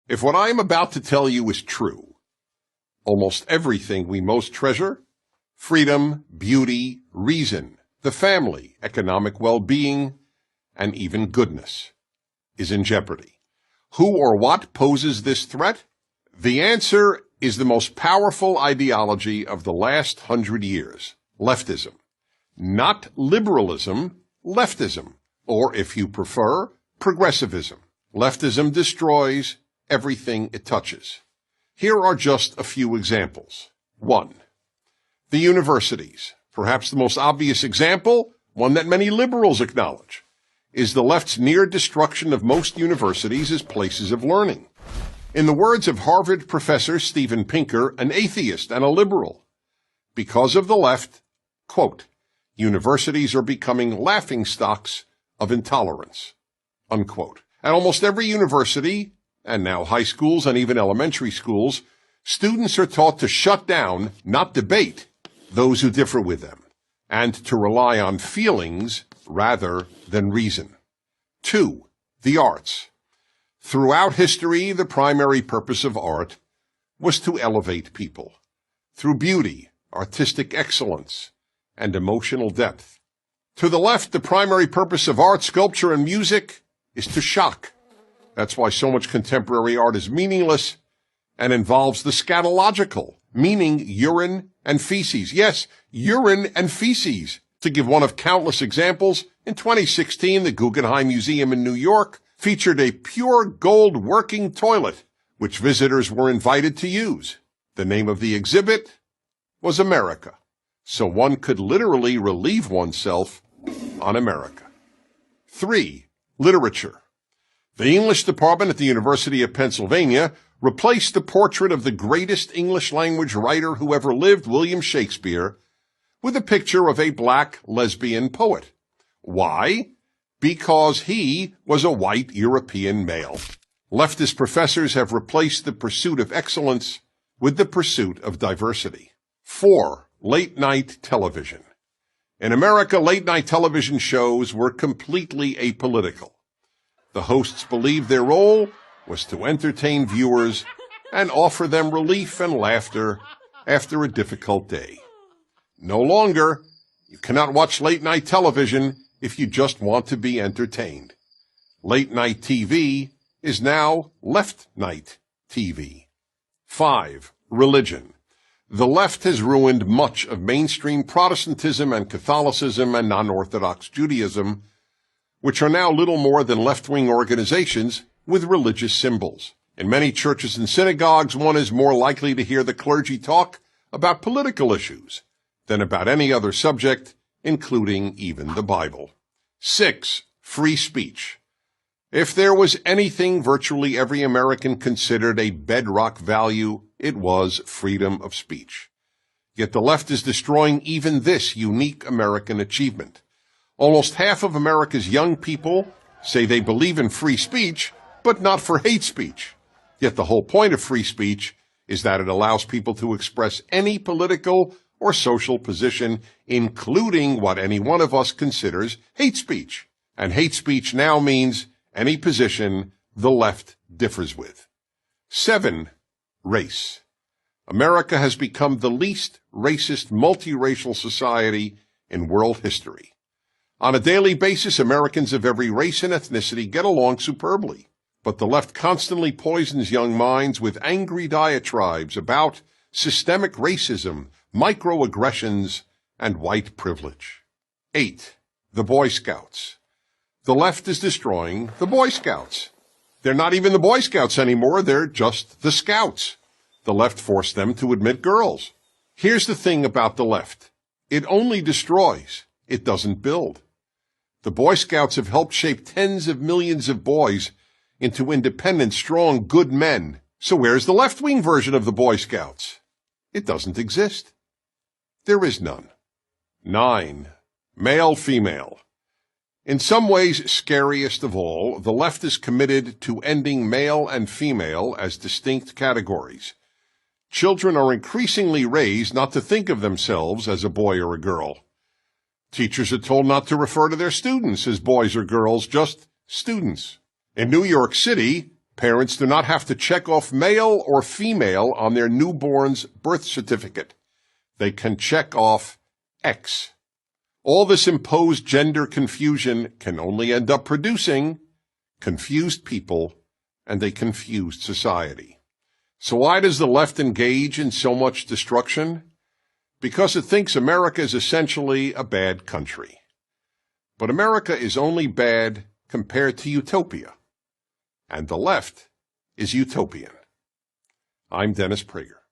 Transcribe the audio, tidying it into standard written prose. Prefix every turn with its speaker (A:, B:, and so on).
A: If what I am about to tell you is true, almost everything we most treasure, freedom, beauty, reason, the family, economic well-being, and even goodness, is in jeopardy. Who or what poses this threat? The answer is the most powerful ideology of the last 100 years, leftism. Not liberalism, leftism, or if you prefer, progressivism. Leftism destroys everything it touches. Here are just a few examples. 1. The universities. Perhaps the most obvious example, one that many liberals acknowledge, is the left's near destruction of most universities as places of learning. In the words of Harvard professor Steven Pinker, an atheist and a liberal, because of the left, quote, universities are becoming laughingstocks of intolerance, unquote. At almost every university, and now high schools and even elementary schools, students are taught to shut down, not debate, those who differ with them, and to rely on feelings rather than reason. 2. The arts. Throughout history, the primary purpose of art was to elevate people through beauty, artistic excellence, and emotional depth. To the left, the primary purpose of art, sculpture, and music is to shock. That's why so much contemporary art is meaningless and involves the scatological, meaning urine and feces. Yes, urine and feces. To give one of countless examples, in 2016, the Guggenheim Museum in New York featured a pure gold working toilet, which visitors were invited to use. The name of the exhibit was America, so one could literally relieve oneself on America. 3. Literature. The English department at the University of Pennsylvania replaced the portrait of the greatest English language writer who ever lived, William Shakespeare, with a picture of a black lesbian poet. Why? Because he was a white European male. Leftist professors have replaced the pursuit of excellence with the pursuit of diversity. 4. Late-night television. In America, late-night television shows were completely apolitical. The hosts believed their role was to entertain viewers and offer them relief and laughter after a difficult day. No longer, you cannot watch late-night television if you just want to be entertained. Late-night TV is now left-night TV. 5. Religion. The left has ruined much of mainstream Protestantism and Catholicism and non-Orthodox Judaism, which are now little more than left-wing organizations with religious symbols. In many churches and synagogues, one is more likely to hear the clergy talk about political issues than about any other subject, including even the Bible. 6. Free speech. If there was anything virtually every American considered a bedrock value, it was freedom of speech. Yet the left is destroying even this unique American achievement. Almost half of America's young people say they believe in free speech, but not for hate speech. Yet the whole point of free speech is that it allows people to express any political or social position, including what any one of us considers hate speech. And hate speech now means any position the left differs with. 7. Race. America has become the least racist multiracial society in world history. On a daily basis, Americans of every race and ethnicity get along superbly. But the left constantly poisons young minds with angry diatribes about systemic racism, microaggressions, and white privilege. 8. The Boy Scouts. The left is destroying the Boy Scouts. They're not even the Boy Scouts anymore, they're just the Scouts. The left forced them to admit girls. Here's the thing about the left. It only destroys. It doesn't build. The Boy Scouts have helped shape tens of millions of boys into independent, strong, good men. So where's the left-wing version of the Boy Scouts? It doesn't exist. There is none. 9. Male-female. In some ways, scariest of all, the left is committed to ending male and female as distinct categories. Children are increasingly raised not to think of themselves as a boy or a girl. Teachers are told not to refer to their students as boys or girls, just students. In New York City, Parents do not have to check off male or female on their newborn's birth certificate. They can check off X. All this imposed gender confusion can only end up producing confused people and a confused society. So why does the left engage in so much destruction? Because it thinks America is essentially a bad country. But America is only bad compared to utopia. And the left is utopian. I'm Dennis Prager.